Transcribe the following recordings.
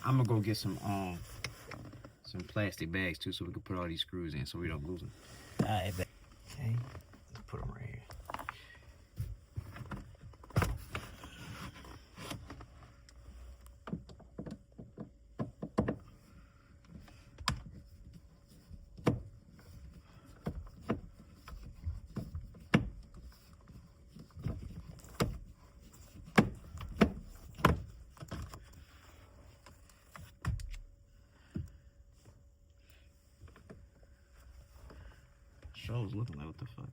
I'm gonna go get some plastic bags too, so we can put all these screws in, so we don't lose them. All right, okay, let's put them right here. Show's looking like, what the fuck?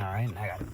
All right, I got it.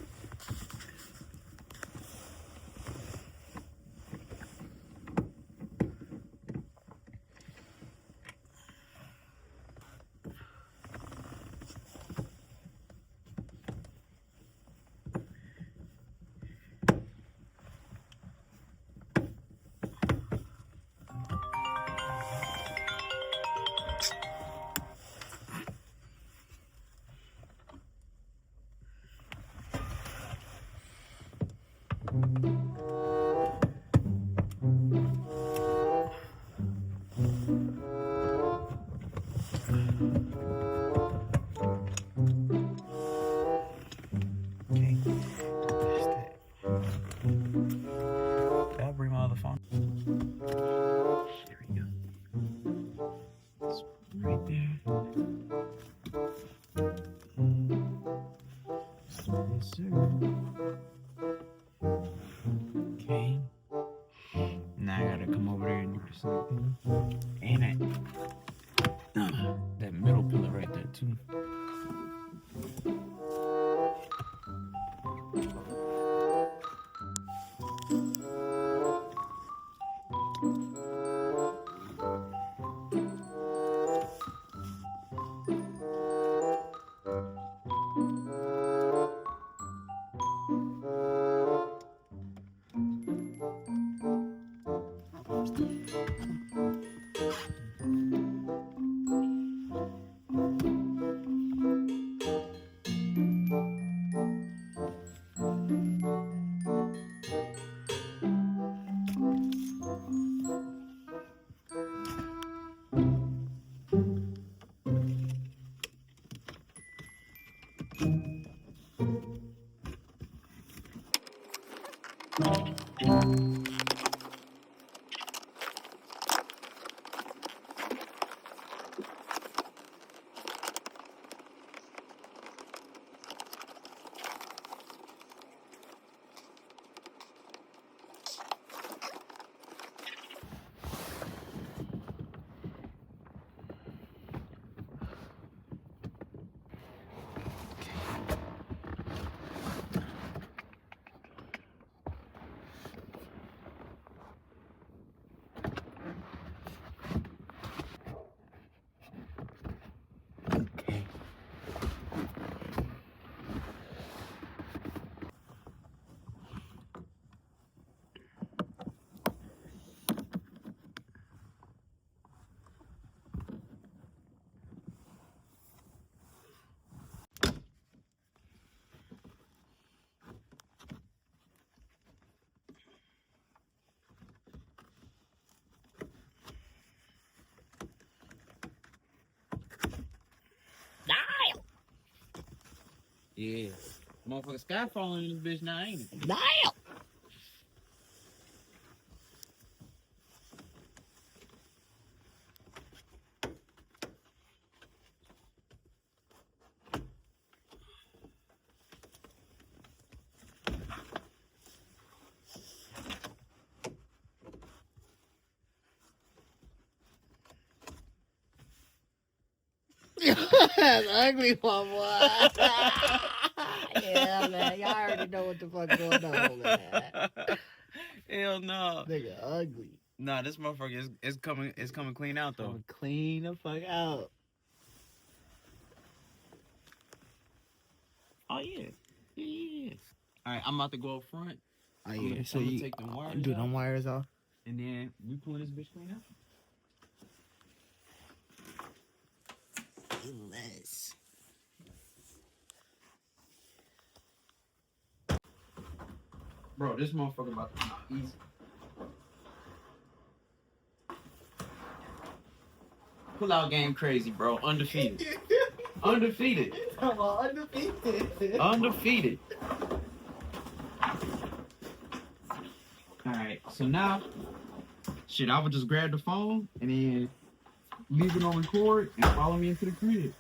Okay. I'll bring my other phone. There we go. It's right there. Yes, sir. Okay. Now I gotta come over there and do something. And that middle pillar right there too. Yeah. Motherfucker sky falling in this bitch now, ain't it? Damn! That's ugly, my boy. Yeah, man. Y'all already know what the fuck going on, man. Hell no. Nigga, ugly. Nah, this motherfucker is coming clean out though. Coming clean the fuck out. Oh yeah. Yeah. Alright, I'm about to go up front. Oh yeah, so I'm gonna you take them wires do out, them wires off. and then we pull this bitch clean out. Less. Bro, this motherfucker about to come out easy. Pull out game crazy, bro. Undefeated. Undefeated. Come on, undefeated. Undefeated. Alright, so now, shit, I would just grab the phone and then leave it on record and follow me into the crib.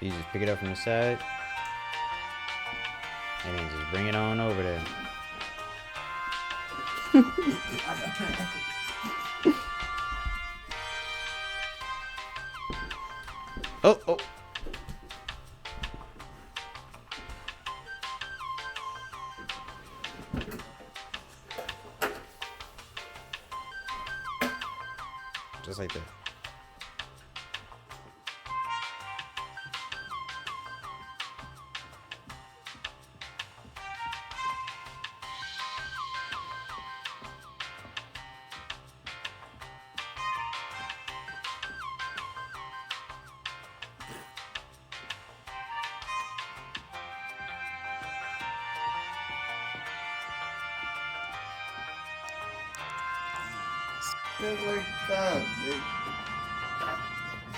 You just pick it up from the side and then just bring it on over there. Oh. Just like that.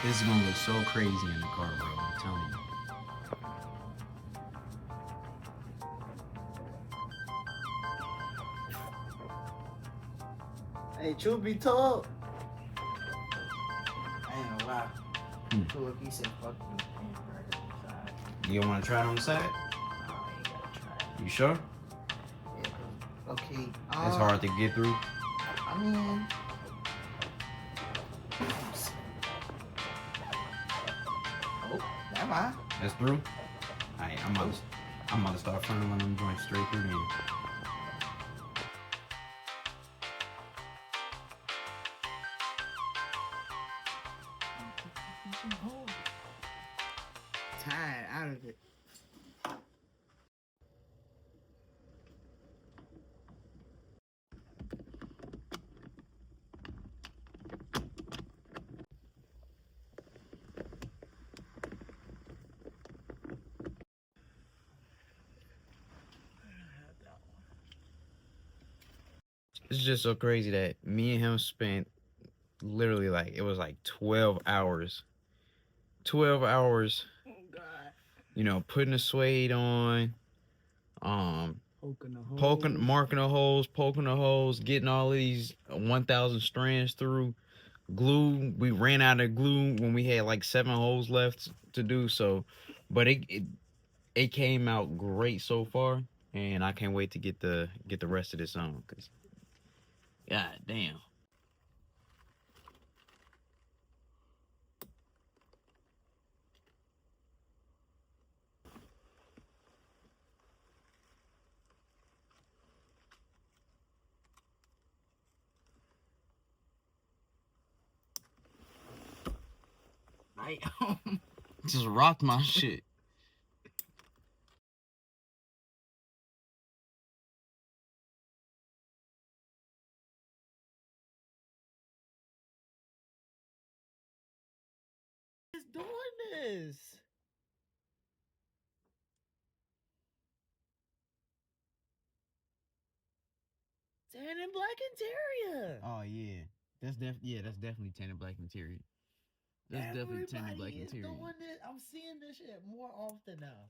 This is gonna look so crazy in the car, bro. I'm telling you. Hey, truth be told, I ain't gonna lie. True, if he said fuck you, I ain't right on the side. You don't want to try it on the side? No, I ain't gotta try it. You sure? Yeah, 'cause- okay. It's hard to get through. I mean, oh, never mind. That's through? Alright, I'm about to start funneling them joints straight through then. Tired out of it. It's just so crazy that me and him spent literally it was 12 hours. 12 hours, Oh God. you know, putting the suede on, marking the holes, poking the holes, getting all of these 1,000 strands through. Glue, we ran out of glue when we had 7 holes left to do so, but it it came out great so far, and I can't wait to get the rest of this on. Cause, god damn. Damn. Just rocked my shit. It's doing this. Tan and black interior. Oh yeah, that's definitely tinted black interior. That's definitely tinted black Everybody is interior. doing this. I'm seeing this shit more often now.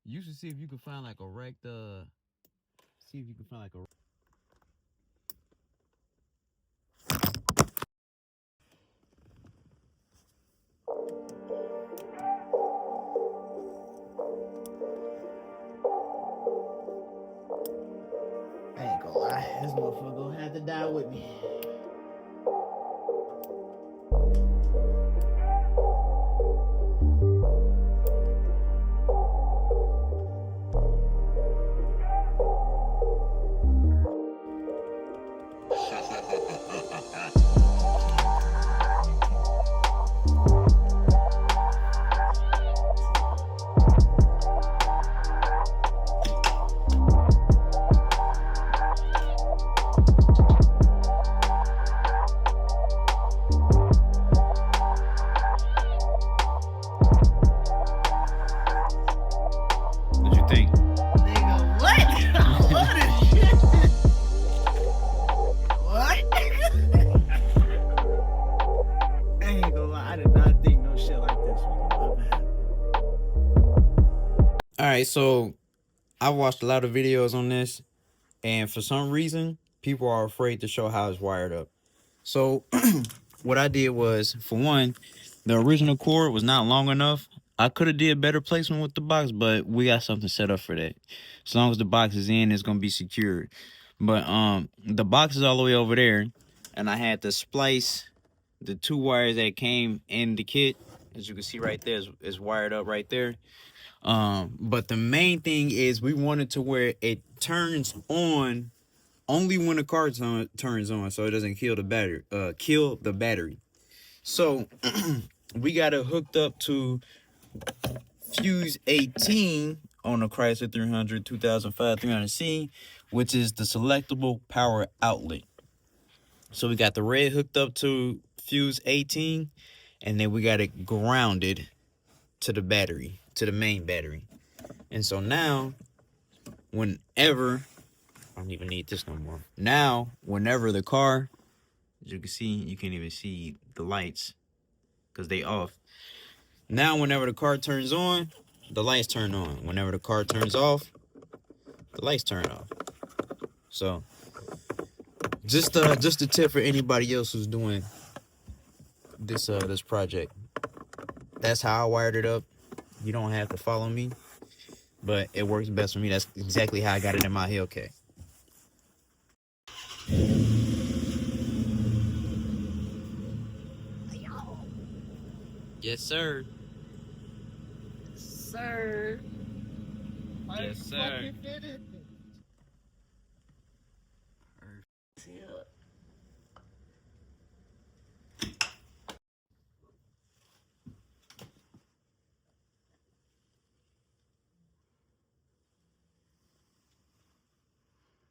You should see if you can find like a wrecked. See if you can find like a. I ain't gonna lie, this motherfucker gonna have to die with me. What you think? Nigga, what? I love this shit. What? I ain't gonna lie, I did not think no shit like this was gonna happen. All right, so I've watched a lot of videos on this, and for some reason, people are afraid to show how it's wired up. So, what I did was, for one, the original cord was not long enough. I could have did better placement with the box, but we got something set up for that. As long as the box is in, it's gonna be secured. But the box is all the way over there, and I had to splice the two wires that came in the kit. As you can see right there, is wired up right there. But the main thing is we wanted to where it turns on only when the car turns on, so it doesn't kill the battery. So we got it hooked up to fuse 18 on a Chrysler 300 2005 300C, which is the selectable power outlet. So we got the red hooked up to fuse 18, and then we got it grounded to the battery, to the main battery. And so now, whenever, I don't even need this no more. Now, whenever the car, as you can see, you can't even see the lights because they off. Now, whenever the car turns on, the lights turn on. Whenever the car turns off, the lights turn off. So, just a tip for anybody else who's doing this project. That's how I wired it up. You don't have to follow me, but it works best for me. That's exactly how I got it in my Hellcat. Yes, sir. Sir. Yes, sir. Fucking fitted.